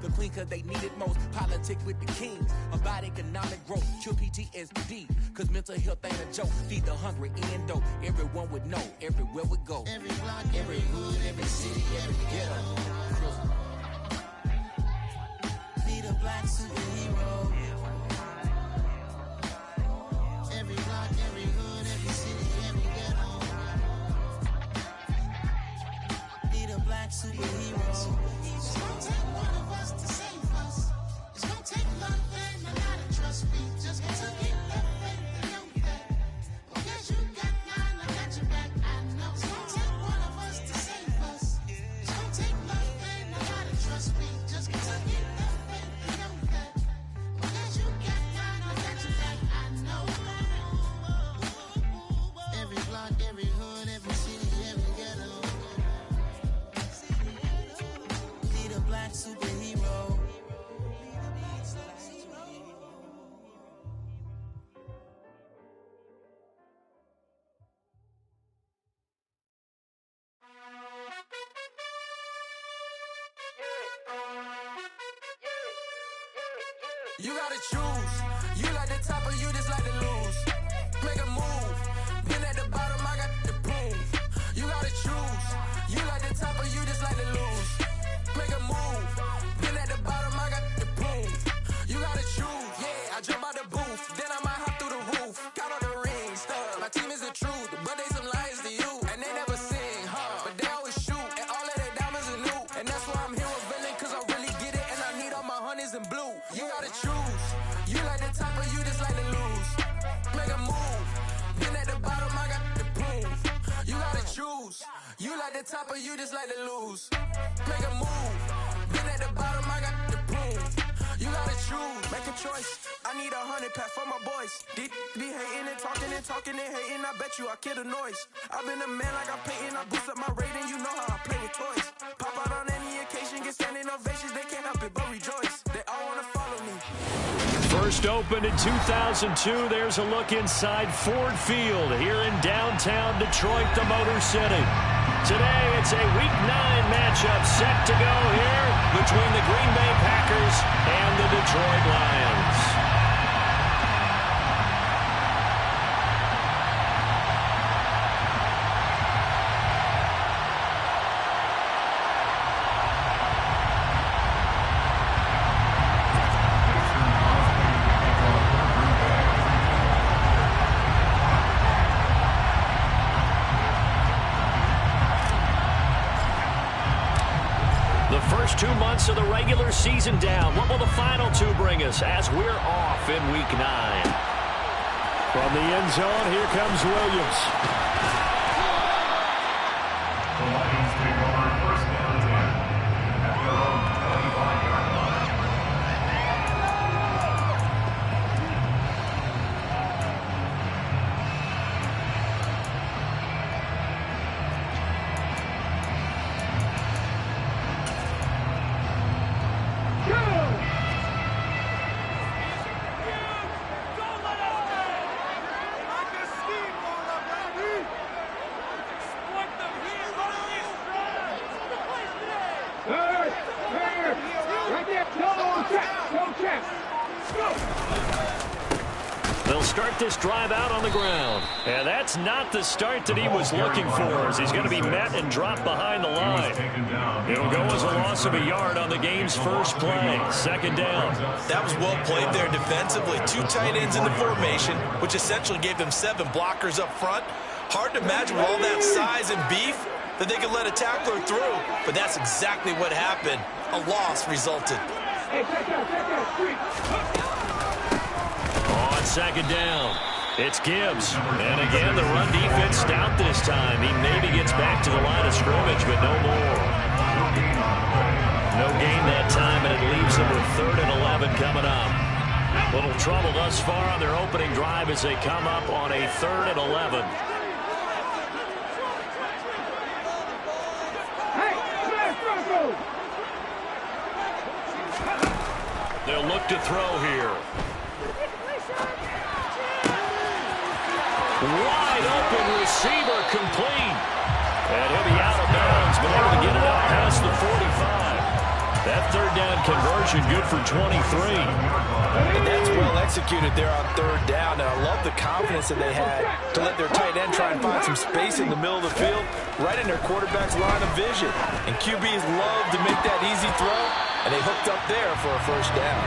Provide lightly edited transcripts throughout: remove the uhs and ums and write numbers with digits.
The queen cause they need it most. Politics with the kings. About economic growth. Cure PTSD. Cause mental health ain't a joke. Feed the hungry and dope. Everyone would know. Everywhere we go. Every block, every hood, every city, every ghetto. Need a black superhero. Every block, every hood, every city, every ghetto. Need a black superhero. It's gonna take one of us to save us. It's gonna take love and a lot of trust. We just got to keep the faith and know that. Because you got mine, I got your back. I know it's gonna take one of us to save us. It's gonna take love and a lot of trust. We just got to keep the faith and know that. Because you got mine, I got your back. I know. Every block, every hood, every city, every ghetto. Need a black superhero. You gotta choose. You like the top or you just like to lose. Make a move. Been at the bottom, I got the proof. You gotta choose. You like the top or you just like to lose. Make a move. Been at the bottom, I got the proof. You gotta choose. Yeah, I jump out the booth. Then I might hop through the roof. Count on the rings, stuff. My team is the truth, but they some liars to you. And they never sing, huh? But they always shoot. And all of their diamonds are new. And that's why I'm here with Villain, cause I really get it. And I need all my honeys in blue. You gotta choose. You like the top or you just like to lose. Make a move. Been at the bottom, I got the proof. You gotta choose. You like the top or you just like to lose. Make a move. Been at the bottom, I got the proof. You gotta choose. Make a choice. I need 100 pack for my boys. Be hating and talking and hating. I bet you I kill the noise. I've been a man like I'm Peyton. I boost up my rating. You know how I play with toys. Pop out on any occasion, get standing ovations. They can't help it but rejoice. They all wanna follow me. First opened in 2002. There's a look inside Ford Field here in downtown Detroit, the Motor City. Today, it's a Week 9 matchup set to go here between the Green Bay Packers and the Detroit Lions. First 2 months of the regular season down. What will the final two bring us as we're off in Week 9? From the end zone, here comes Williams. The Lions take over first down 10 at their own 25-yard line. They'll start this drive out on the ground. And that's not the start that he was looking for, as he's going to be met and dropped behind the line. It'll go as a loss of a yard on the game's first play. Second down. That was well played there defensively. Two tight ends in the formation, which essentially gave them 7 blockers up front. Hard to imagine with all that size and beef that they could let a tackler through. But that's exactly what happened. A loss resulted. On second down, it's Gibbs. And again, the run defense stout this time. He maybe gets back to the line of scrimmage, but no more. No gain that time, and it leaves them with 3rd and 11 coming up. Little trouble thus far on their opening drive as they come up on a 3rd and 11. They'll look to throw here. Wide open receiver complete. And he'll be out of bounds, but able to get it out past the 45. That 3rd down conversion completion, good for 23. And that's well executed there on third down. And I love the confidence that they had to let their tight end try and find some space in the middle of the field, right in their quarterback's line of vision. And QBs love to make that easy throw, and they hooked up there for a first down.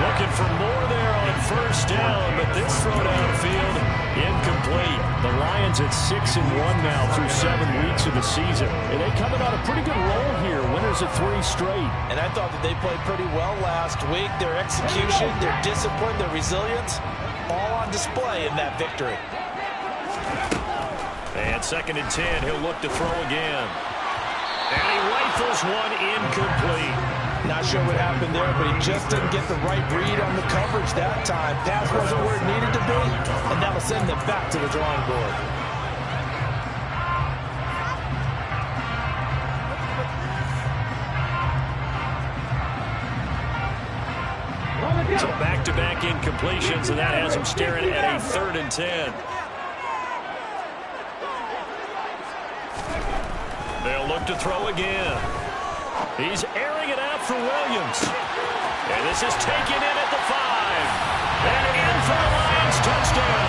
Looking for more there on first down, but this throw downfield, incomplete. The Lions at 6-1 now through 7 weeks of the season. And they coming on a pretty good roll here, winners of 3 straight. And I thought that they played pretty well last week. Their execution, their discipline, their resilience, all on display in that victory. And 2nd and 10, he'll look to throw again. And he rifles one incomplete. Not sure what happened there, but he just didn't get the right read on the coverage that time. Pass wasn't where it needed to be, and that'll send them back to the drawing board. So back-to-back incompletions, and that has him staring at a 3rd and 10. They'll look to throw again. He's airing it out for Williams. And this is taken in at the 5. And in for the Lions, touchdown.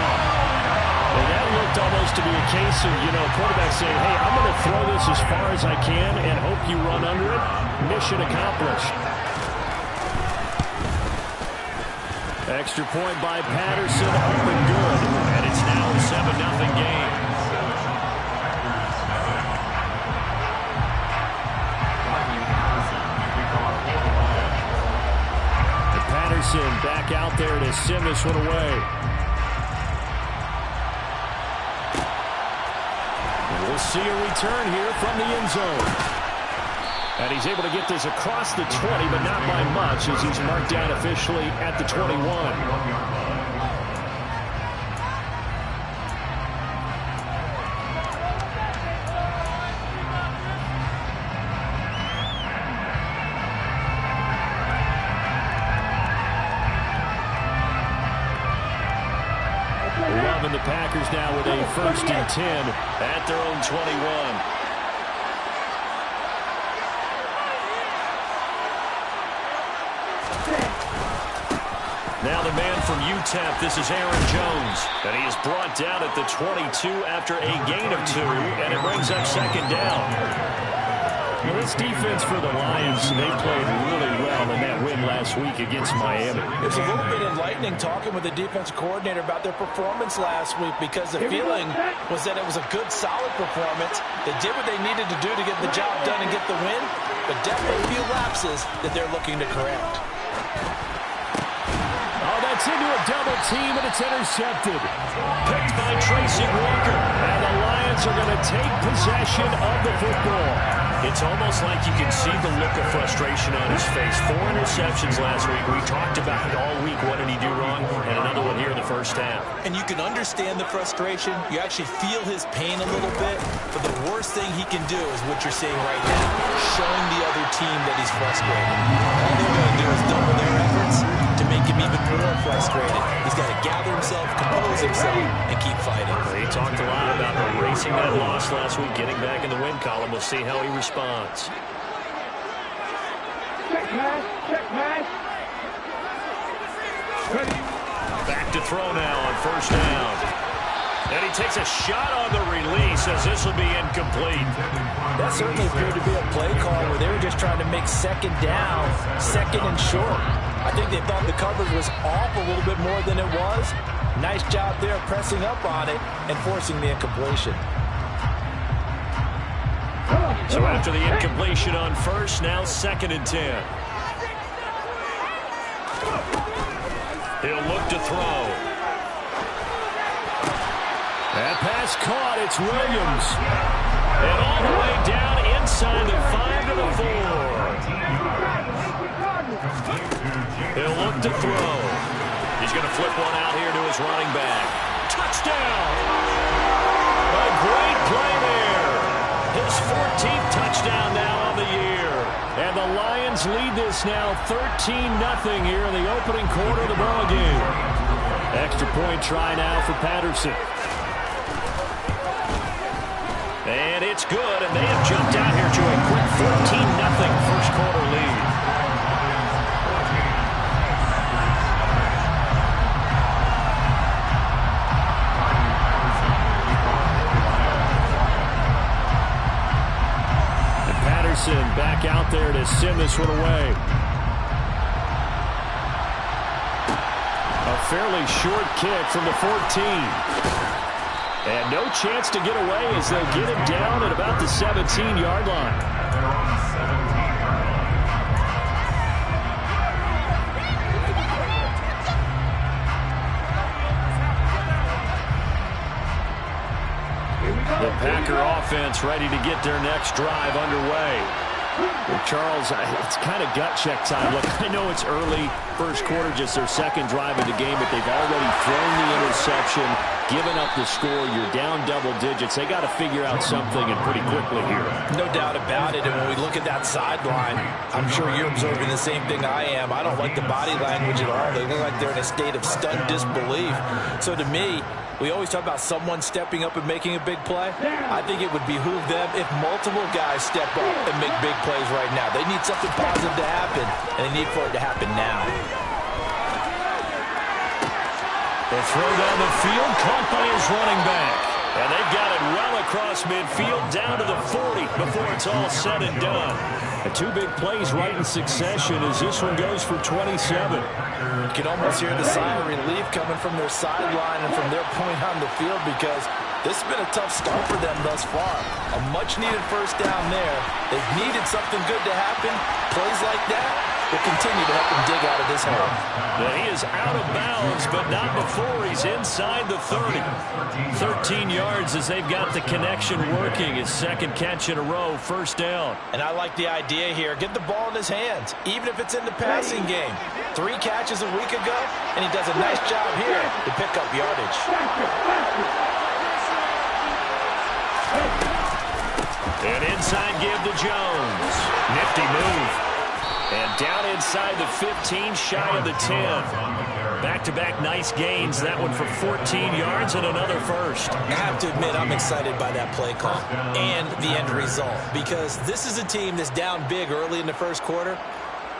And that looked almost to be a case of, quarterback saying, hey, I'm going to throw this as far as I can and hope you run under it. Mission accomplished. Extra point by Patterson, up and good. And it's now a 7-0 game. Back out there to send this one away. And we'll see a return here from the end zone. And he's able to get this across the 20, but not by much, as he's marked down officially at the 21. The Packers now with a 1st and 10 at their own 21. Now the man from UTEP, this is Aaron Jones. And he is brought down at the 22 after a gain of 2, and it brings up 2nd down. Well, this defense for the Lions, they played really well in that win last week against Miami. It was a little bit enlightening talking with the defensive coordinator about their performance last week, because the feeling was that it was a good, solid performance. They did what they needed to do to get the job done and get the win, but definitely a few lapses that they're looking to correct. Oh, that's into a double team, and it's intercepted. Picked by Tracy Walker. And the Lions are going to take possession of the football. It's almost like you can see the look of frustration on his face. 4 interceptions last week. We talked about it all week. What did he do wrong? And another one here in the first half. And you can understand the frustration. You actually feel his pain a little bit. But the worst thing he can do is what you're seeing right now, showing the other team that he's frustrated. All they're going to do is double their efforts to make him even more frustrated. He's got to gather himself, compose himself, and keep fighting. He talked a lot about erasing that loss last week, getting back in the win column. We'll see how he responds. Check pass. Back to throw now on 1st down. And he takes a shot on the release as this will be incomplete. That certainly appeared to be a play call where they were just trying to make 2nd down, 2nd and short. I think they thought the coverage was off a little bit more than it was. Nice job there pressing up on it and forcing the incompletion. So after the incompletion on 1st, now 2nd and 10. He'll look to throw. That pass caught. It's Williams. And all the way down inside the 5 to the 4. He'll look to throw. He's going to flip one out here to his running back. Touchdown! A great play there. His 14th touchdown now on the year. And the Lions lead this now 13-0 here in the opening quarter of the ballgame. Extra point try now for Patterson. And it's good, and they have jumped out here to a quick 14-0 first quarter lead. to send this one away. A fairly short kick from the 14. And no chance to get away as they'll get him down at about the 17-yard line. They're on the 17-yard line. The Packer offense ready to get their next drive underway. Well, Charles, it's kind of gut check time. Look, I know it's early, first quarter, just their second drive of the game, but they've already thrown the interception, given up the score. You're down double digits. They got to figure out something, and pretty quickly here. No doubt about it. And when we look at that sideline, I'm sure you're observing the same thing I am. I don't like the body language at all. They look like they're in a state of stunned disbelief. So to me, we always talk about someone stepping up and making a big play. I think it would behoove them if multiple guys step up and make big plays right now. They need something positive to happen, and they need for it to happen now. The throw down the field, caught by his running back. And they've got it well across midfield, down to the 40 before it's all said and done. And two big plays right in succession as this one goes for 27. You can almost hear the sigh of relief coming from their sideline and from their point on the field, because this has been a tough start for them thus far. A much-needed first down there. They've needed something good to happen. Plays like that will continue to help them dig out of this hole. Well, he is out of bounds, but not before he's inside the 30. 13 yards as they've got the connection working. His second catch in a row, first down. And I like the idea here. Get the ball in his hands, even if it's in the passing game. 3 catches a week ago, and he does a nice job here to pick up yardage. And inside give to Jones. Nifty move. And down inside the 15, shy of the 10. Back-to-back nice gains. That one for 14 yards and another first. I have to admit, I'm excited by that play call and the end result, because this is a team that's down big early in the first quarter,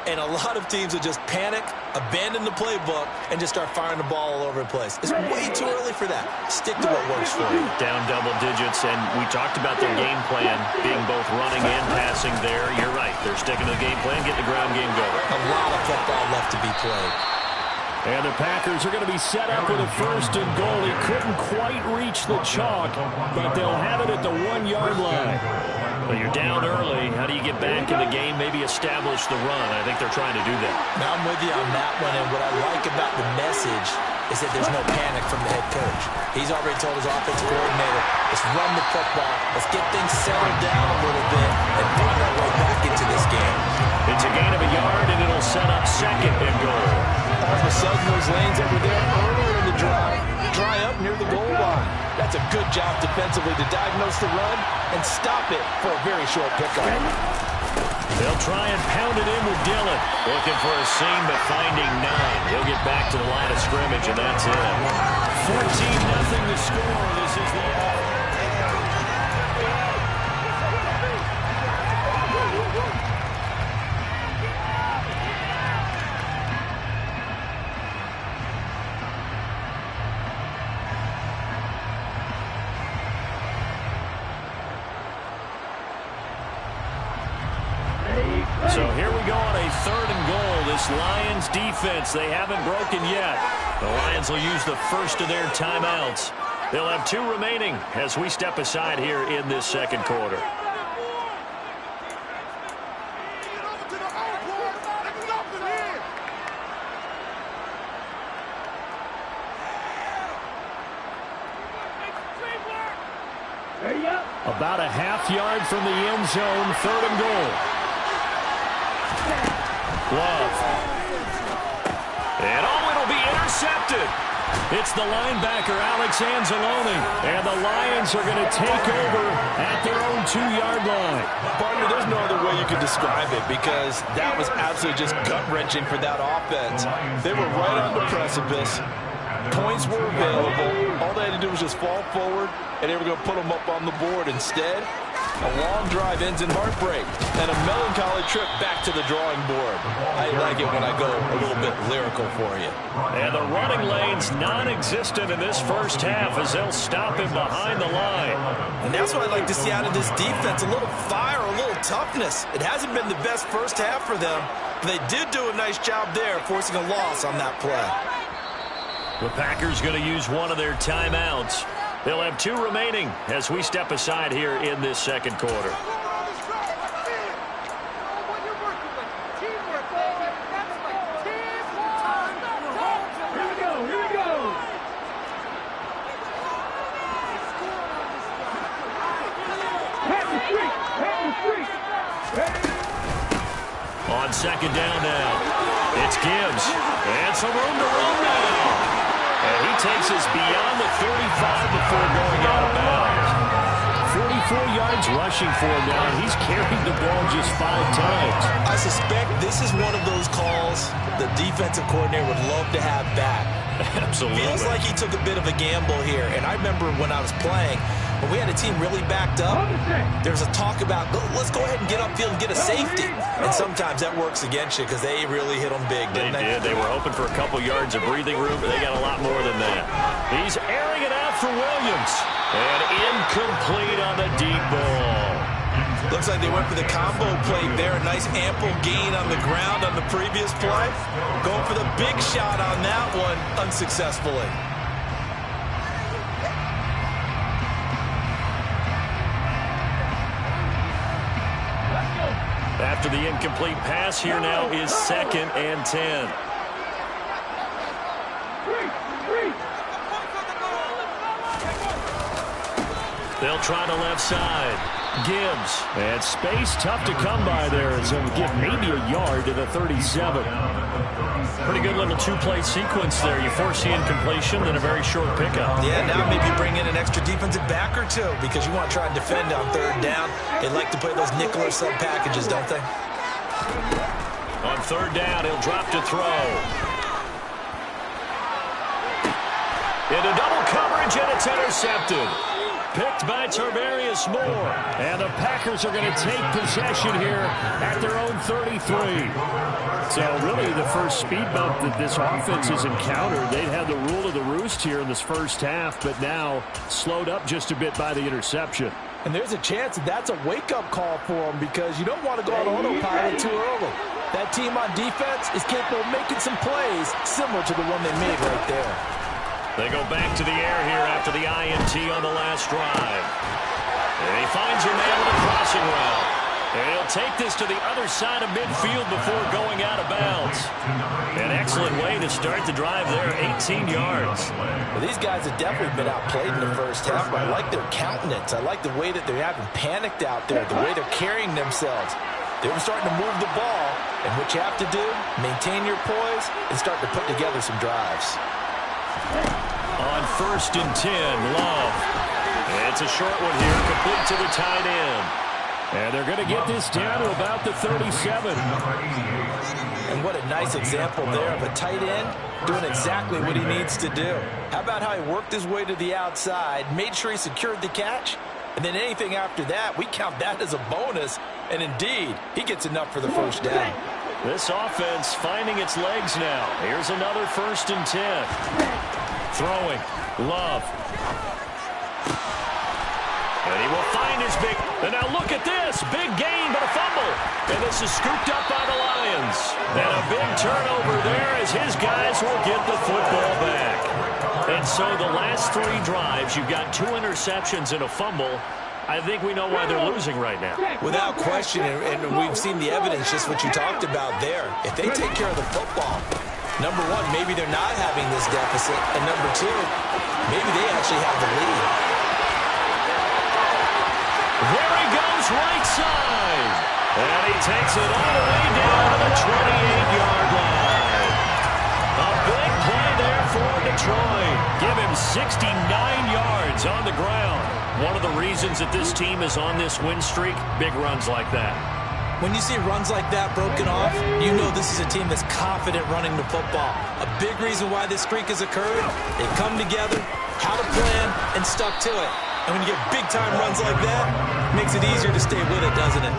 and a lot of teams will just panic, abandon the playbook, and just start firing the ball all over the place. It's way too early for that. Stick to what works for you. Down double digits, and we talked about their game plan being both running and passing there. You're right. They're sticking to the game plan, getting the ground game going. A lot of football left to be played. And the Packers are going to be set up with a first and goal. He couldn't quite reach the chalk, but they'll have it at the 1-yard line. Well, you're down early. How do you get back in the game, maybe establish the run? I think they're trying to do that. Now, I'm with you on that one, and what I like about the message is that there's no panic from the head coach. He's already told his offensive coordinator, let's run the football, let's get things settled down a little bit, and find our way back into this game. It's a gain of a yard, and it'll set up second and goal. All of a sudden, those lanes that were there earlier in the drive dry up near the goal line. That's a good job defensively to diagnose the run and stop it for a very short pickup. They'll try and pound it in with Dillon. Looking for a seam, but finding none. He'll get back to the line of scrimmage, and that's it. 14-0 to score. This is the end. So here we go on a third and goal. This Lions defense, they haven't broken yet. The Lions will use the first of their timeouts. They'll have 2 remaining as we step aside here in this second quarter. About a half yard from the end zone, third and goal. Love. And it'll be intercepted. It's the linebacker, Alex Anzalone. And the Lions are going to take over at their own 2-yard line. Partner, there's no other way you could describe it, because that was absolutely just gut-wrenching for that offense. They were right on the precipice. Points were available. All they had to do was just fall forward, and they were going to put them up on the board. Instead, a long drive ends in heartbreak and a melancholy trip back to the drawing board. I like it when I go a little bit lyrical for you. And the running lane's non-existent in this first half as they'll stop him behind the line. And that's what I like to see out of this defense. A little fire, a little toughness. It hasn't been the best first half for them, but they did do a nice job there, forcing a loss on that play. The Packers going to use one of their timeouts. They'll have 2 remaining as we step aside here in this second quarter. On second down now, it's Gibbs. And some room to run now. And he takes us beyond the 35 before going out of bounds. 44 yards rushing for him now. He's carried the ball just 5 times. I suspect this is one of those calls the defensive coordinator would love to have back. Absolutely. Feels like he took a bit of a gamble here. And I remember when I was playing, when we had a team really backed up, there was a talk about, let's go ahead and get upfield and get a safety. And sometimes that works against you because they really hit them big, didn't they? They did. They were hoping for a couple yards of breathing room, but they got a lot more than that. He's airing it out for Williams. And incomplete on the deep ball. Looks like they went for the combo play there. A nice ample gain on the ground on the previous play. Going for the big shot on that one unsuccessfully. After the incomplete pass, here now is 2nd and 10. They'll try the left side. Gibbs. And space tough to come by there as he'll get maybe a yard to the 37. Pretty good little 2-play sequence there. You force the incompletion, then a very short pickup. Yeah, now maybe bring in an extra defensive back or 2 because you want to try and defend on 3rd down. They like to play those nickel or sub packages, don't they? On 3rd down, he'll drop to throw. Into double coverage, and it's intercepted. Picked by Tarvarius Moore. And the Packers are going to take possession here at their own 33. So really the first speed bump that this offense has encountered. They'd had the rule of the roost here in this first half, but now slowed up just a bit by the interception. And there's a chance that that's a wake-up call for them because you don't want to go on autopilot too early. That team on defense is capable of making some plays similar to the one they made right there. They go back to the air here after the INT on the last drive. And he finds a man with a crossing route. And he'll take this to the other side of midfield before going out of bounds. An excellent way to start the drive there, 18 yards. Well, these guys have definitely been outplayed in the first half, but I like their countenance. I like the way that they haven't panicked out there, the way they're carrying themselves. They're starting to move the ball, and what you have to do, maintain your poise and start to put together some drives. On 1st and 10, Love. It's a short one here, complete to the tight end. And they're going to get this down to about the 37. And what a nice example there of a tight end doing exactly what he needs to do. How about how he worked his way to the outside, made sure he secured the catch, and then anything after that, we count that as a bonus. And indeed, he gets enough for the first down. This offense finding its legs now. Here's another 1st and 10. Throwing. Love. And he will find his big... And now look at this. Big gain, but a fumble. And this is scooped up by the Lions. And a big turnover there as his guys will get the football back. And so the last 3 drives, you've got 2 interceptions and a fumble. I think we know why they're losing right now. Without question, and we've seen the evidence, just what you talked about there. If they take care of the football, number 1, maybe they're not having this deficit, and number 2, maybe they actually have the lead. There he goes, right side. And he takes it all the way down to the 28-yard line. A big play there for Detroit. Give him 69 yards on the ground. One of the reasons that this team is on this win streak, big runs like that. When you see runs like that broken off, you know this is a team that's confident running the football. A big reason why this streak has occurred, they come together, had a plan, and stuck to it. And when you get big-time runs like that, it makes it easier to stay with it, doesn't it?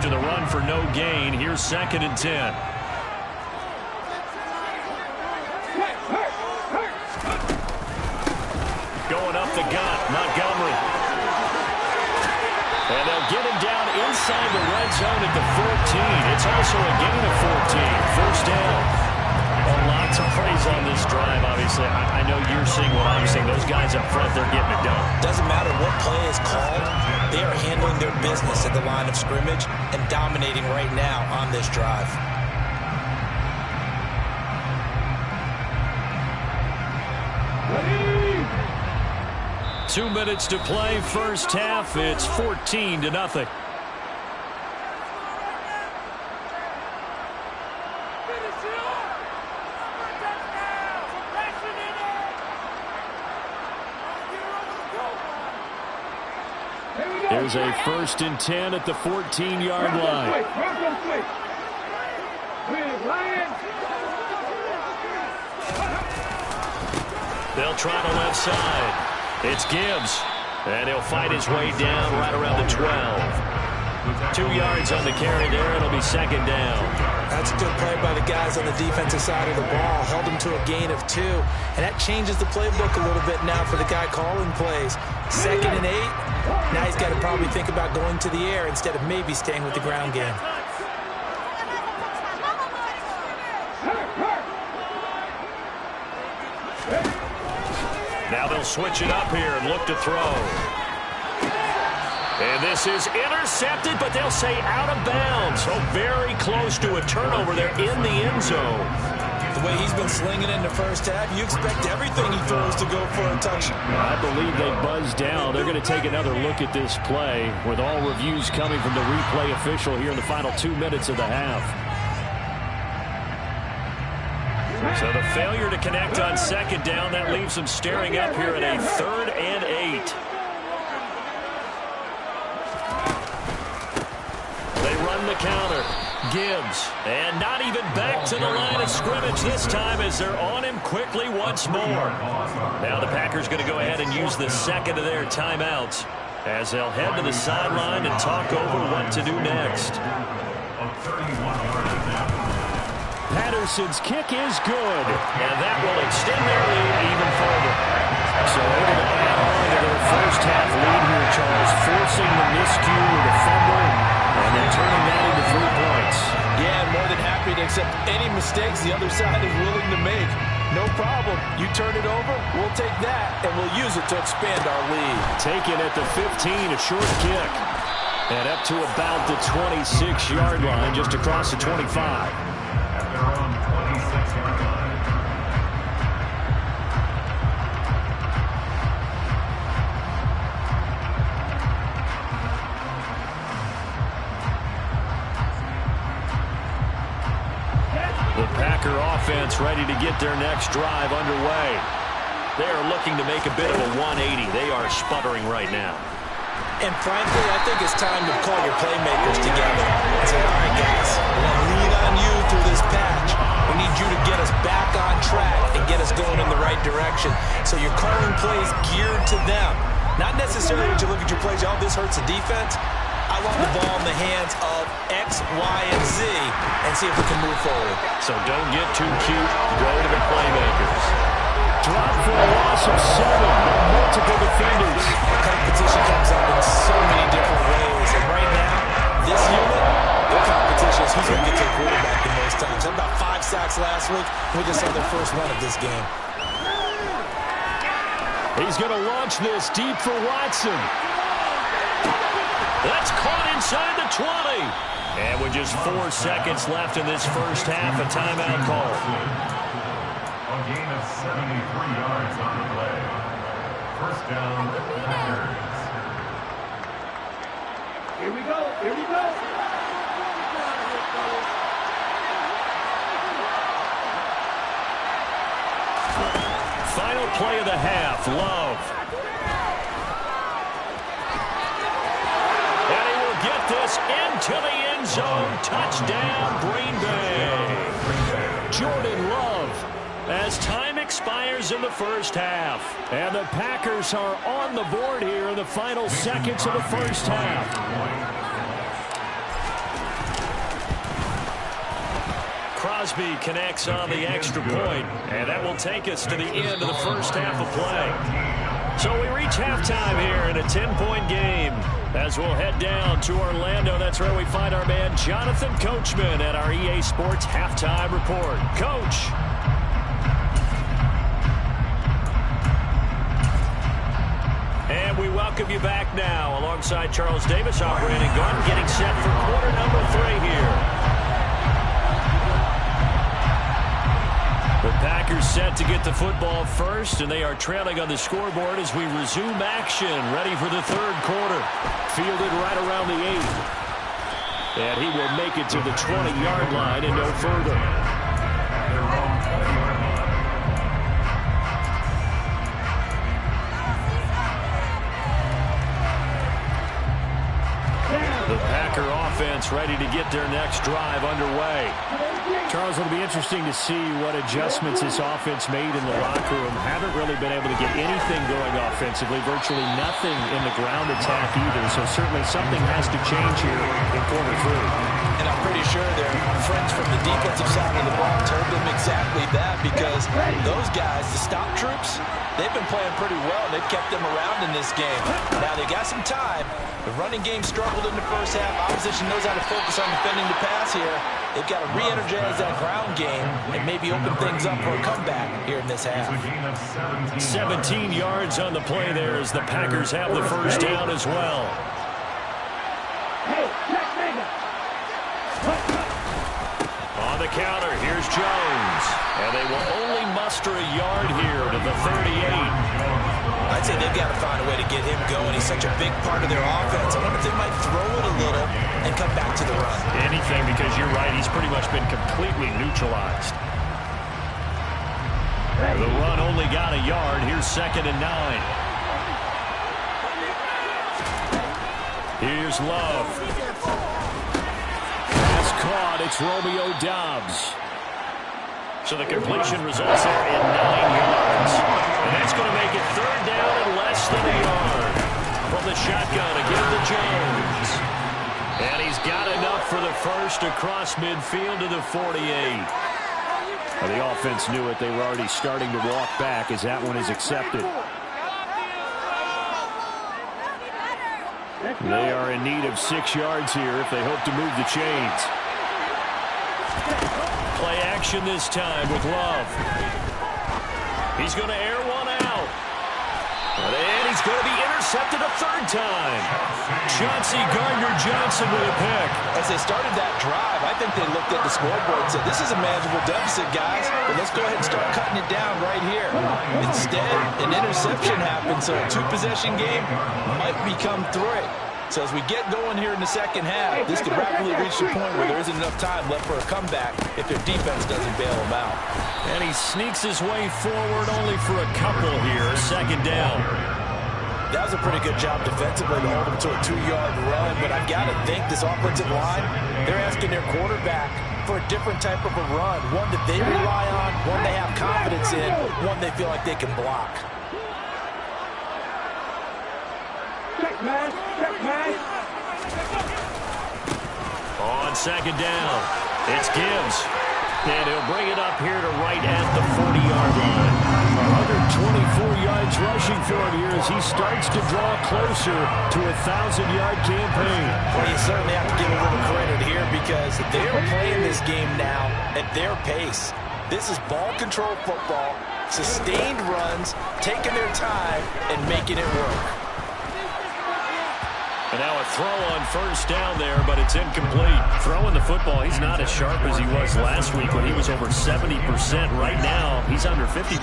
after the run for no gain. Here's 2nd and 10. Going up the gut, Montgomery. And they'll get him down inside the red zone at the 14. It's also a gain of 14. First down. Well, lots of praise on this drive, obviously. I know you're seeing what I'm seeing. Those guys up front, they're getting it done. Doesn't matter what play is called. They are handling their business at the line of scrimmage and dominating right now on this drive. 2 minutes to play, first half. It's 14-0. There's a 1st and 10 at the 14-yard line. They'll try the left side. It's Gibbs, and he'll fight his way down right around the 12. 2 yards on the carry there. It'll be 2nd down. That's a good play by the guys on the defensive side of the ball. Held him to a gain of 2, and that changes the playbook a little bit now for the guy calling plays. 2nd and 8. Now he's got to probably think about going to the air instead of maybe staying with the ground game. Now they'll switch it up here and look to throw. And this is intercepted, but they'll say out of bounds. So very close to a turnover there in the end zone. The way he's been slinging in the first half, you expect everything he throws to go for a touchdown. I believe they buzzed down. They're going to take another look at this play with all reviews coming from the replay official here in the final 2 minutes of the half. So the failure to connect on 2nd down, that leaves them staring up here at a 3rd and 8. They run the counter. Gibbs, and not even back to the line of scrimmage this time as they're on him quickly once more. Now the Packers going to go ahead and use the 2nd of their timeouts as they'll head to the sideline and talk over what to do next. Patterson's kick is good, and that will extend their lead even further. So able to add on to their first half lead here, Charles, forcing the miscue with a fumble, and then turning that into 3 points. Yeah, more than happy to accept any mistakes the other side is willing to make. No problem. You turn it over, we'll take that, and we'll use it to expand our lead. Taken at the 15, a short kick. And up to about the 26-yard line, just across the 25. The Packer offense ready to get their next drive underway. They are looking to make a bit of a 180. They are sputtering right now. And frankly, I think it's time to call your playmakers together and say, all right, guys, we're going to lean on you through this patch. We need you to get us back on track and get us going in the right direction. So you're calling plays geared to them. Not necessarily that you look at your plays, oh, this hurts the defense. I want the ball in the hands of X, Y, and Z and see if we can move forward. So don't get too cute. Go to the playmakers. Drop for a loss of 7 on multiple defenders. Competition comes up in so many different ways. And right now, this unit, their competition is who's going to get to the quarterback the most times. Had about 5 sacks last week. We just saw their first run of this game. He's going to launch this deep for Watson. That's caught inside the 20. And with just 4 seconds left in this first half, a timeout call. A gain of 73 yards on the play. First down, Packers. Here we go. Here we go. Final play of the half, Love. And he will get this into the end zone. Touchdown, Green Bay. Jordan Love. As time expires in the first half. And the Packers are on the board here in the final seconds of the first half. Crosby connects on the extra point, and that will take us to the end of the first half of play. So we reach halftime here in a 10-point game as we'll head down to Orlando. That's where we find our man Jonathan Coachman at our EA Sports Halftime Report. Coach. And we welcome you back now alongside Charles Davis, our Brandon Garden, getting set for quarter number 3 here. The Packers set to get the football first, and they are trailing on the scoreboard as we resume action, ready for the third quarter. Fielded right around the 8. And he will make it to the 20-yard line and no further. The Packer offense ready to get their next drive underway. Charles, it'll be interesting to see what adjustments this offense made in the locker room. Haven't really been able to get anything going offensively, virtually nothing in the ground attack either. So certainly something has to change here in quarter 3. And I'm pretty sure their friends from the defensive side of the ball told them exactly that, because those guys, the stop troops, they've been playing pretty well. They've kept them around in this game. Now they got some time. The running game struggled in the first half. Opposition knows how to focus on defending the pass here. They've got to re-energize that ground game and maybe open things up for a comeback here in this half. 17 yards on the play there as the Packers have the first down as well. On the counter, here's Jones. And they will only muster a yard here to the 38. I'd say they've got to find a way to get him going. He's such a big part of their offense. I wonder if they might throw it a little and come back to the run. Anything, because you're right, he's pretty much been completely neutralized. The run only got a yard. Here's 2nd and 9. Here's Love. Pass caught. It's Romeo Doubs. So the completion results there in 9 yards. And that's going to make it 3rd down and less than a yard. From the shotgun again to Jones. And he's got enough for the first across midfield to the 48. Well, the offense knew it. They were already starting to walk back as that one is accepted. They are in need of 6 yards here if they hope to move the chains. Play action this time with Love. He's going to air one out. And he's going to be intercepted a 3rd time. Chauncey Gardner-Johnson with a pick. As they started that drive, I think they looked at the scoreboard and said, this is a manageable deficit, guys, but let's go ahead and start cutting it down right here. Instead, an interception happened, so a 2-possession game might become 3. So as we get going here in the second half, this could rapidly reach the point where there isn't enough time left for a comeback if their defense doesn't bail them out. And he sneaks his way forward only for a couple here, 2nd down. That was a pretty good job defensively to hold him to a 2-yard run, but I've got to think this offensive line, they're asking their quarterback for a different type of a run, one that they rely on, one they have confidence in, one they feel like they can block. On 2nd down, it's Gibbs. And he'll bring it up here to right at the 40-yard line. 124 yards rushing for him here as he starts to draw closer to a 1,000-yard campaign. Well, you certainly have to give a little credit here because they're playing this game now at their pace. This is ball control football, sustained runs, taking their time, and making it work. And now a throw on 1st down there, but it's incomplete. Throwing the football, he's not as sharp as he was last week when he was over 70%. Right now, he's under 50%.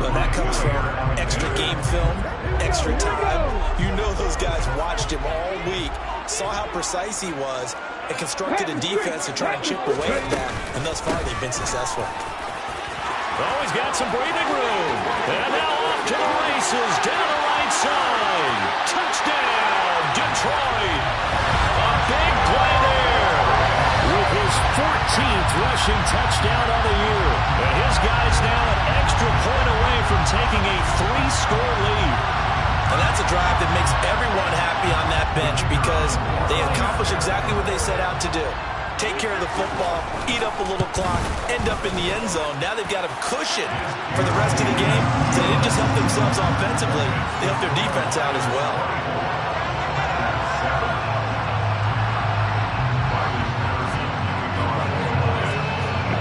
Well, that comes from extra game film, extra time. You know those guys watched him all week, saw how precise he was, and constructed a defense to try and chip away at that. And thus far, they've been successful. Oh, he's got some breathing room. And now off to the races, down the right side. Touchdown! Detroit, a big play there with his 14th rushing touchdown of the year. And his guys now an extra point away from taking a 3-score lead. And that's a drive that makes everyone happy on that bench because they accomplish exactly what they set out to do. take care of the football, eat up a little clock, end up in the end zone. Now they've got a cushion for the rest of the game. So they didn't just help themselves offensively, they helped their defense out as well.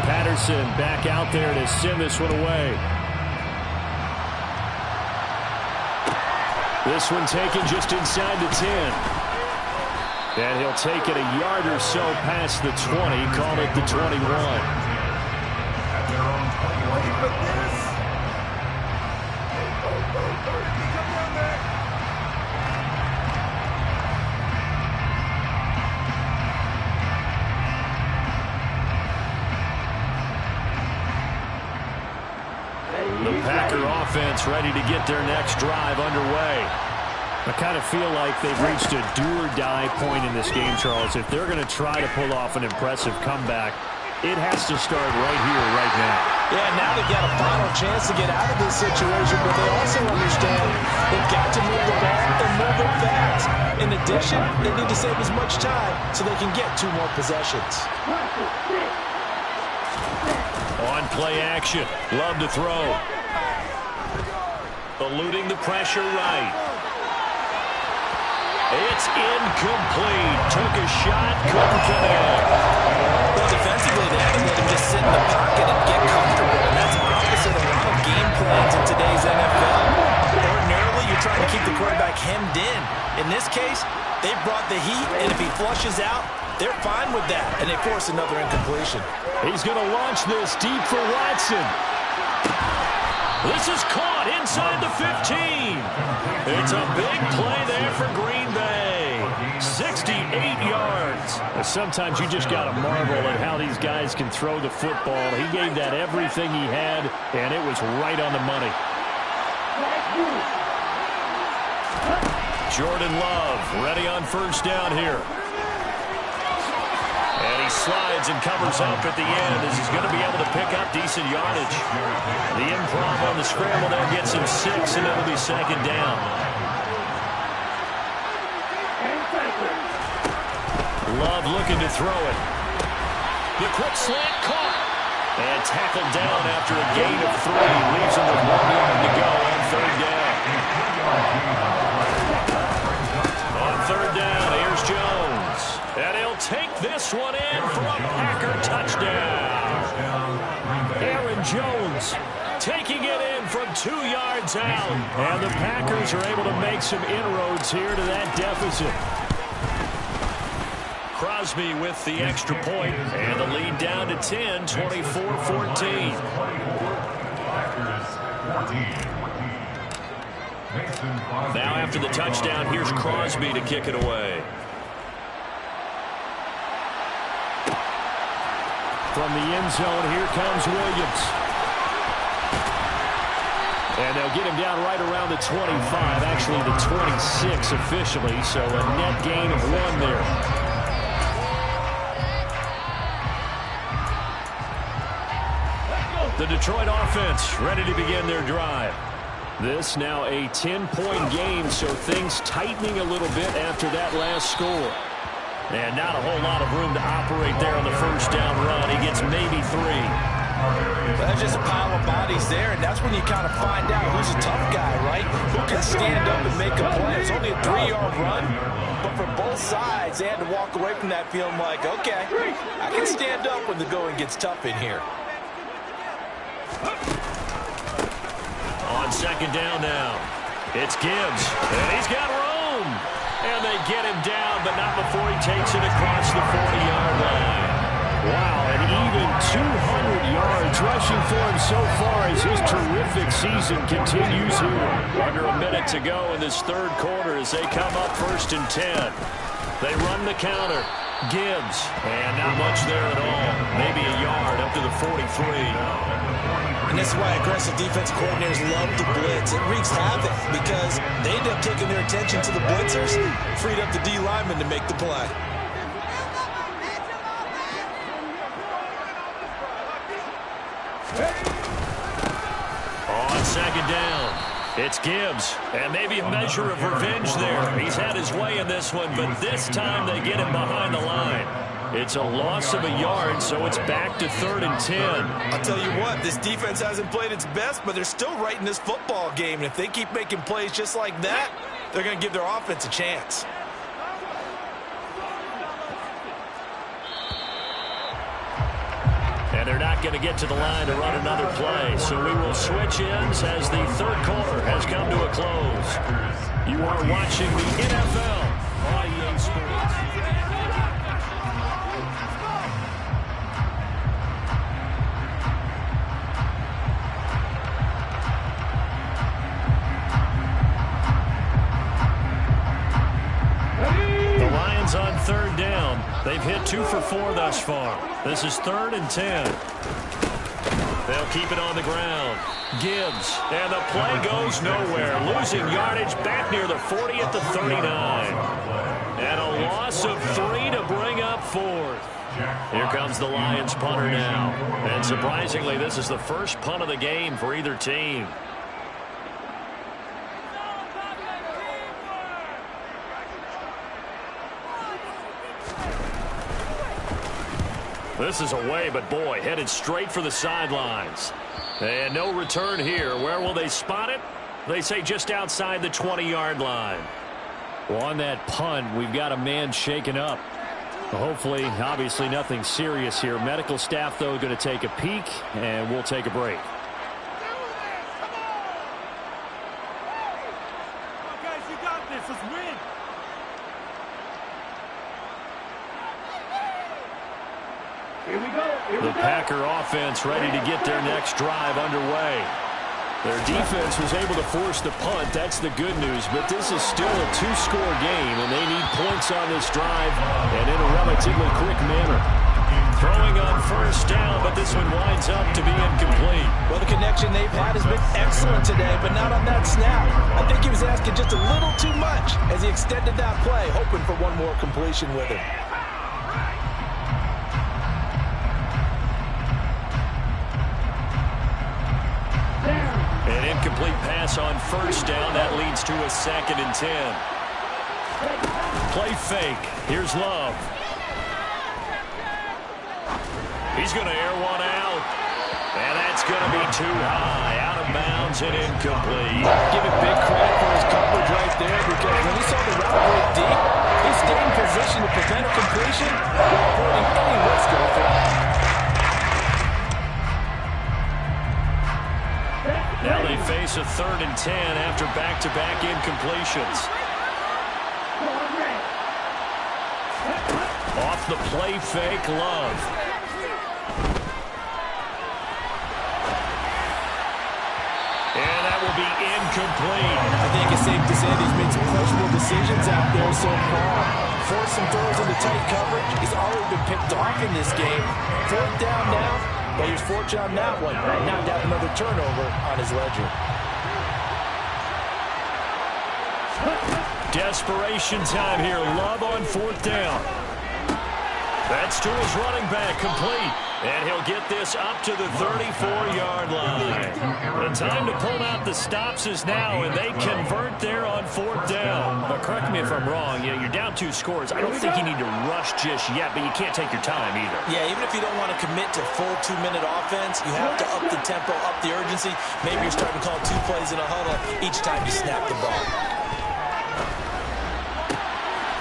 Patterson back out there to send this one away. This one taken just inside the 10. And he'll take it a yard or so past the 20, call it the 21. The Packer offense ready to get their next drive underway. I kind of feel like they've reached a do-or-die point in this game, Charles. If they're going to try to pull off an impressive comeback, it has to start right here, right now. Yeah, now they've got a final chance to get out of this situation, but they also understand they've got to move the ball and move it fast. In addition, they need to save as much time so they can get 2 more possessions. On play action, love to throw. Eluding the pressure right. It's incomplete. Took a shot, couldn't connect. Well, defensively, they have to let him just sit in the pocket and get comfortable. And that's opposite a lot of game plans in today's NFL. Ordinarily, you're trying to keep the quarterback hemmed in. In this case, they brought the heat, and if he flushes out, they're fine with that, and they force another incompletion. He's going to launch this deep for Watson. This is caught inside the 15. It's a big play there for Green Bay. 68 yards. Sometimes you just got to marvel at how these guys can throw the football. He gave that everything he had, and it was right on the money. Jordan Love ready on first down here. And he slides and covers up at the end as he's going to be able to pick up decent yardage. The improv on the scramble there gets him 6, and it'll be second down. Love looking to throw it. The quick slant caught. And tackled down after a gain of 3. Leaves him with 1 yard to go on third down. On third down, here's Jones. And he'll take this one in for a Packer touchdown. Aaron Jones taking it in from 2 yards out. And the Packers are able to make some inroads here to that deficit. Crosby with the extra point, and the lead down to 10, 24-14. Now after the touchdown, here's Crosby to kick it away. From the end zone, here comes Williams. And they'll get him down right around the 25, actually the 26 officially, so a net gain of 1 there. The Detroit offense ready to begin their drive. This now a 10-point game, so things tightening a little bit after that last score. And not a whole lot of room to operate there on the first down run. He gets maybe 3. That's just a pile of bodies there, and that's when you kind of find out who's a tough guy, right? Who can stand up and make a play. It's only a 3-yard run, but for both sides, they had to walk away from that feeling like, okay, I can stand up when the going gets tough in here. On second down now, it's Gibbs, and he's got room. And they get him down, but not before he takes it across the 40-yard line. Wow, an even 200 yards rushing for him so far as his terrific season continues here. Under a minute to go in this third quarter as they come up 1st and 10. They run the counter. Gibbs, and not much there at all. Maybe a yard up to the 43. And that's why aggressive defensive coordinators love to blitz. It wreaks havoc because they end up taking their attention to the blitzers, freed up the D lineman to make the play. On second down, it's Gibbs, and maybe a measure of revenge there. He's had his way in this one, but this time they get him behind the line. It's a loss of a yard, so it's back to 3rd and 10. I'll tell you what, this defense hasn't played its best, but they're still right in this football game. And if they keep making plays just like that, they're going to give their offense a chance. And they're not going to get to the line to run another play. So we will switch ends as the third quarter has come to a close. You are watching the NFL on EA Sports. The Lions on 3rd down. They've hit 2 for 4 thus far. This is 3rd and 10. They'll keep it on the ground. Gibbs, and the play goes nowhere. Losing yardage back near the 40 at the 39. And a loss of 3 to bring up 4th. Here comes the Lions punter now. And surprisingly, this is the first punt of the game for either team. This is away, but boy, headed straight for the sidelines. And no return here. Where will they spot it? They say just outside the 20-yard line. Well, on that punt, we've got a man shaken up. Hopefully, obviously nothing serious here. Medical staff, though, going to take a peek, and we'll take a break. The Packer offense ready to get their next drive underway. Their defense was able to force the punt. That's the good news. But this is still a 2-score game, and they need points on this drive and in a relatively quick manner. Throwing on 1st down, but this one winds up to be incomplete. Well, the connection they've had has been excellent today, but not on that snap. I think he was asking just a little too much as he extended that play, hoping for one more completion with it. An incomplete pass on 1st down. That leads to a 2nd and 10. Play fake. Here's Love. He's going to air one out. And that's going to be too high. Out of bounds and incomplete. Give it big credit for his coverage right there, because when he saw the route break deep, he stayed in position to prevent a completion while avoiding any risk of a flag. Now they face a 3rd and 10 after back-to-back incompletions. Off the play fake, Love. And that will be incomplete. I think it's safe to say that he's made some questionable decisions out there so far. Forced some throws into tight coverage. He's already been picked off in this game. 4th down now. But he was fortunate on that one. Now down another turnover on his ledger. Desperation time here. Love on 4th down. That's to his running back, complete. And he'll get this up to the 34-yard line. The time to pull out the stops is now, and they convert there on 4th down. But correct me if I'm wrong, you're down 2 scores. I don't think you need to rush just yet, but you can't take your time either. Yeah, even if you don't want to commit to full 2-minute offense, you have to up the tempo, up the urgency. Maybe you're starting to call 2 plays in a huddle each time you snap the ball.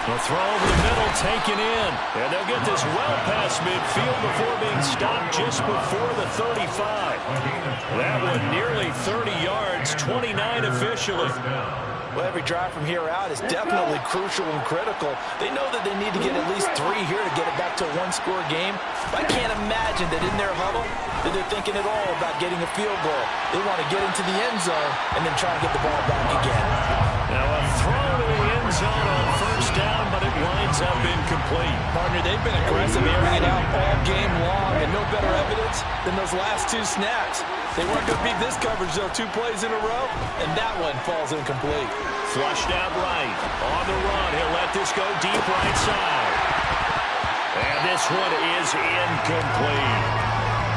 The throw over the middle, taken in. And they'll get this well past midfield before being stopped just before the 35. That one nearly 30 yards, 29 officially. Well, every drive from here out is definitely crucial and critical. They know that they need to get at least 3 here to get it back to a 1-score game. But I can't imagine that in their huddle that they're thinking at all about getting a field goal. They want to get into the end zone and then try to get the ball back again. Now a throw to the end zone on 1st down, but it winds up incomplete. Partner, they've been aggressive, airing it out all game long, and no better evidence than those last 2 snaps. They weren't going to beat this coverage, though, 2 plays in a row, and that one falls incomplete. Flushed out right. On the run, he'll let this go deep right side. And this one is incomplete.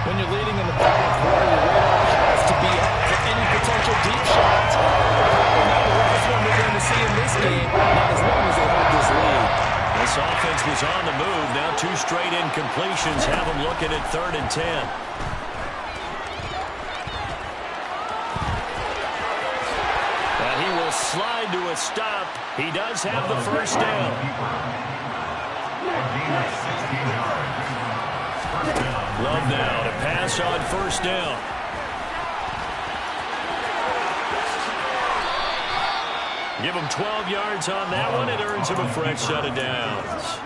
When you're leading in the bottom quarter, your radar has to be up for any potential deep shots. Not the last one we're going to see in this game, not as long as they hold this lead. This offense was on the move. Now 2 straight incompletions have him looking at 3rd and 10. And he will slide to a stop. He does have the first down. Love now to pass on 1st down. Give him 12 yards on that one. It earns him a fresh set of downs.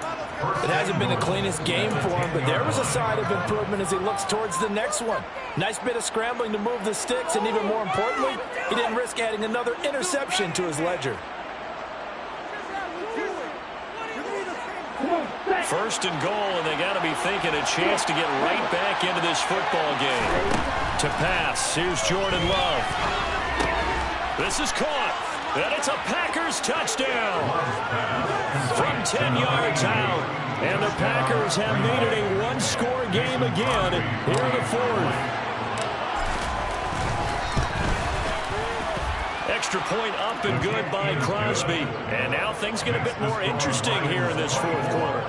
It hasn't been the cleanest game for him, but there was a sign of improvement as he looks towards the next one. Nice bit of scrambling to move the sticks, and even more importantly, he didn't risk adding another interception to his ledger. 1st and goal, and they got to be thinking a chance to get right back into this football game. To pass, here's Jordan Love. This is caught, and it's a Packers touchdown. From 10 yards out, and the Packers have made it a one-score game again here in the 4th. Extra point up and good by Crosby. And now things get a bit more interesting here in this 4th quarter.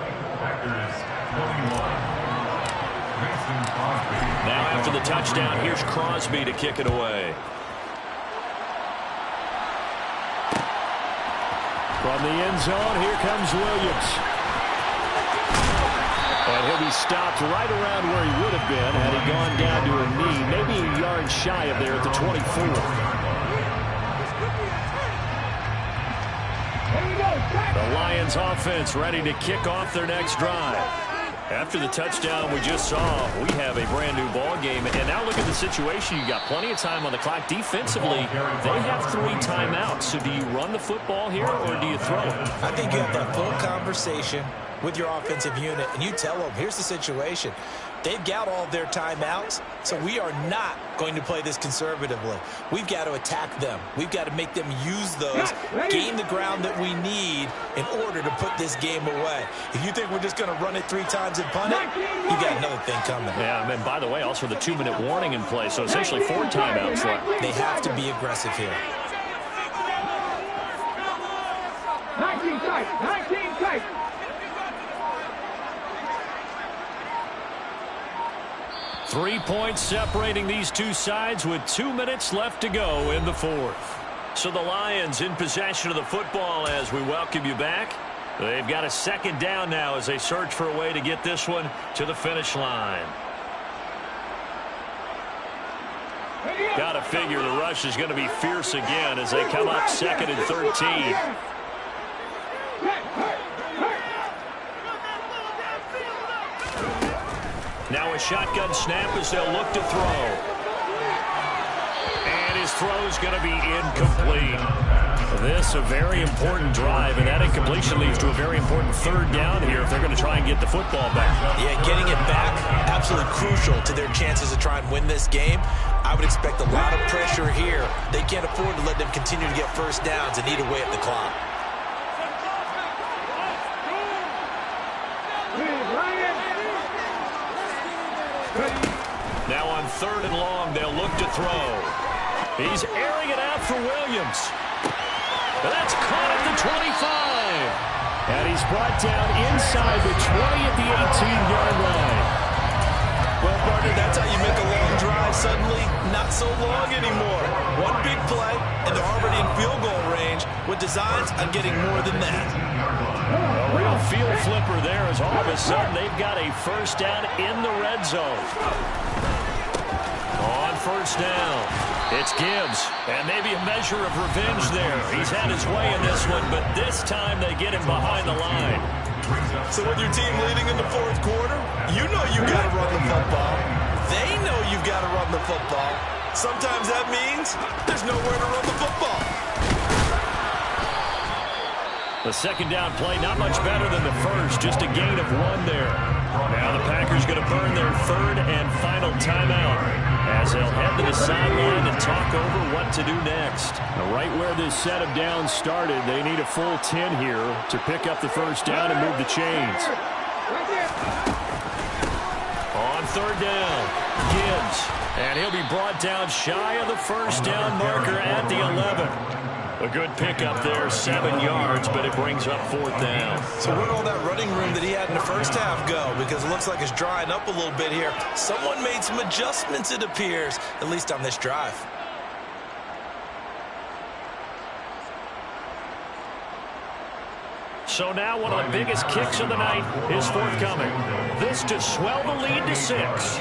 Now after the touchdown, here's Crosby to kick it away. From the end zone, here comes Williams. And he'll be stopped right around where he would have been had he gone down to a knee, maybe a yard shy of there at the 24. The Lions offense ready to kick off their next drive. After the touchdown we just saw, we have a brand new ball game. And now look at the situation. You got plenty of time on the clock. Defensively, they have 3 timeouts. So do you run the football here or do you throw it? I think you have that full conversation with your offensive unit, and you tell them, here's the situation. They've got all of their timeouts, so we are not going to play this conservatively. We've got to attack them. We've got to make them use those, gain the ground that we need in order to put this game away. If you think we're just going to run it 3 times and punt it, you got another thing coming. Yeah, and by the way, also the 2-minute warning in play, so essentially 4 timeouts left. They have to be aggressive here. 19 tight, 19 tight. 3 points separating these two sides with 2 minutes left to go in the 4th. So the Lions in possession of the football as we welcome you back. They've got a 2nd down now as they search for a way to get this one to the finish line. Got to figure the rush is going to be fierce again as they come up 2nd and 13. Now a shotgun snap as they'll look to throw. And his throw's going to be incomplete. This a very important drive, and that incompletion leads to a very important 3rd down here if they're going to try and get the football back. Yeah, getting it back, absolutely crucial to their chances to try and win this game. I would expect a lot of pressure here. They can't afford to let them continue to get 1st downs and eat away at the clock. Now on 3rd and long, they'll look to throw. He's airing it out for Williams. That's caught at the 25. And he's brought down inside the 20 at the 18-yard line. Well, partner, that's how you make a long drive suddenly not so long anymore. One big play, and they're already in field goal range with designs on getting more than that. A real field flipper there as all of a sudden they've got a 1st down in the red zone. On 1st down, it's Gibbs, and maybe a measure of revenge there. He's had his way in this one, but this time they get him behind the line. So with your team leading in the 4th quarter, you know you've got to run the football. They know you've got to run the football. Sometimes that means there's nowhere to run the football. The 2nd down play, not much better than the 1st, just a gain of 1 there. Now the Packers going to burn their 3rd and final timeout as they'll head to the sideline and talk over what to do next. Now, right where this set of downs started, they need a full 10 here to pick up the 1st down and move the chains. On 3rd down, Gibbs, and he'll be brought down shy of the 1st down marker at the 11. A good pickup there, 7 yards, but it brings up 4th down. So where'd all that running room that he had in the first half go? Because it looks like it's drying up a little bit here. Someone made some adjustments, it appears, at least on this drive. So now one of the biggest kicks of the night is forthcoming. This to swell the lead to 6.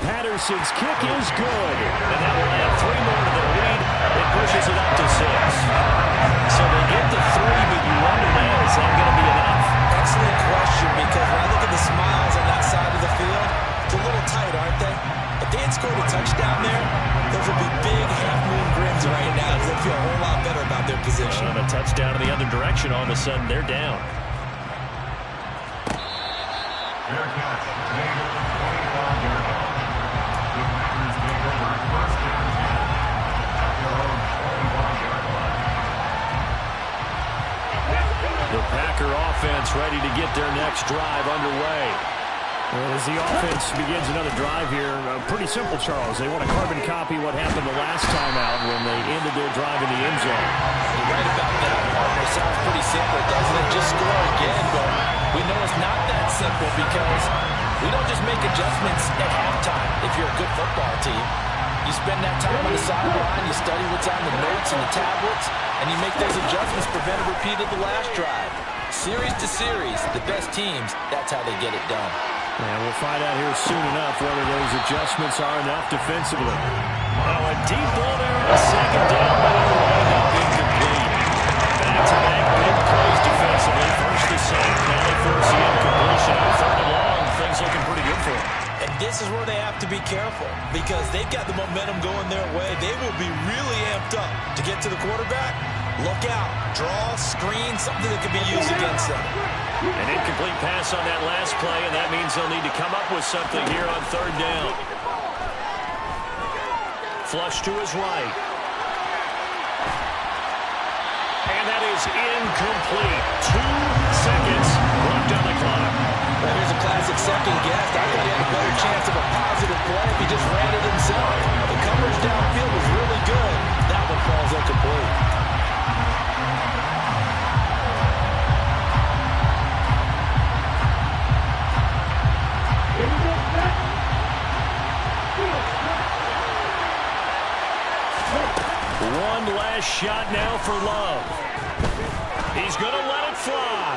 Patterson's kick is good. And that will add 3 more to the lead. It pushes it up to 6. So they get to 3, but you wonder now, is that going to be enough? Excellent question, because when I look at the smiles on that side of the field, it's a little tight, aren't they? If they had scored a touchdown there, those would be big half-moon grins right now because they feel a whole lot better about their position. And a touchdown in the other direction, all of a sudden they're down. Fair catch. Made 25-yard line. The Packers take over first down at their own 25-yard line. The Packer offense ready to get their next drive underway. As the offense begins another drive here, pretty simple, Charles. They want to carbon copy what happened the last time out when they ended their drive in the end zone. You're right about that, partner. Sounds pretty simple, doesn't it? Just score again, but we know it's not that simple because we don't just make adjustments at halftime if you're a good football team. You spend that time on the sideline, you study what's on the notes and the tablets, and you make those adjustments, prevent a repeat of the last drive. Series to series, the best teams, that's how they get it done. And we'll find out here soon enough whether those adjustments are enough defensively. Oh, a deep ball there on the second down, but it'll wind up incomplete. Back-to-back big plays defensively. First the sack, now they force the incompletion. On 3rd and long, things looking pretty good for them. And this is where they have to be careful because they've got the momentum going their way. They will be really amped up to get to the quarterback. Look out. Draw, screen, something that can be used against them. An incomplete pass on that last play, and that means they'll need to come up with something here on 3rd down. Flush to his right. And that is incomplete. 2 seconds left on the clock. Well, here's a classic second guess. I thought he had a better chance of a positive play if he just ran it himself. The coverage downfield was really good. That one falls incomplete. One last shot now for Love. He's going to let it fly.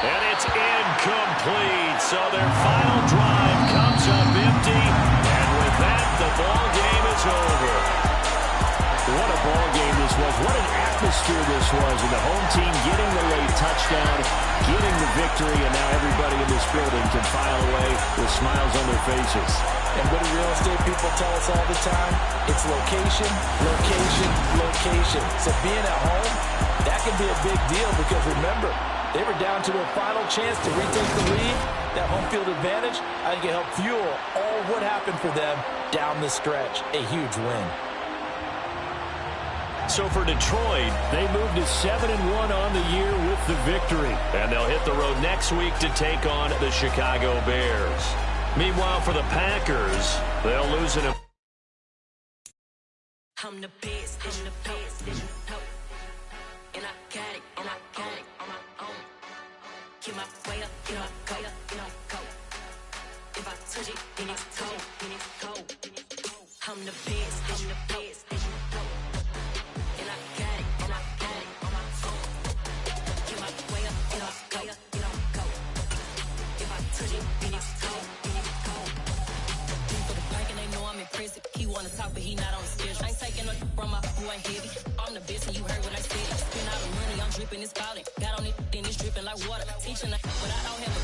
And it's incomplete. So their final drive comes up empty. And with that, the ball game is over. What a ball game this was. What an atmosphere this was. And the home team getting the late touchdown, getting the victory, and now everybody in this building can file away with smiles on their faces. And what do real estate people tell us all the time? It's location, location, location. So being at home, that can be a big deal because remember, they were down to their final chance to retake the lead. That home field advantage, I think it helped fuel all what happened for them down the stretch. A huge win. So for Detroit, they moved to 7-1 on the year with the victory. And they'll hit the road next week to take on the Chicago Bears. Meanwhile, for the Packers, they'll lose in a... I'm the best, I'm the best, and I got it, and I got it on my own. Get my way up, get up, go, go. If I touch it, then it's cold, then it's cold. I'm the best, I'm the best, and I got it, and I got it on my own. Get my way up, get up, go. If I touch it, then it's cold, then it's cold. For the bank and they know I'm impressive. He wanna talk, but he not on the schedule. I ain't taking no from my boy heavy. I'm the best, and you heard what I said. Spend all the money, I'm dripping, it's falling. Got on it, then it's dripping like water. Teaching, but I don't have a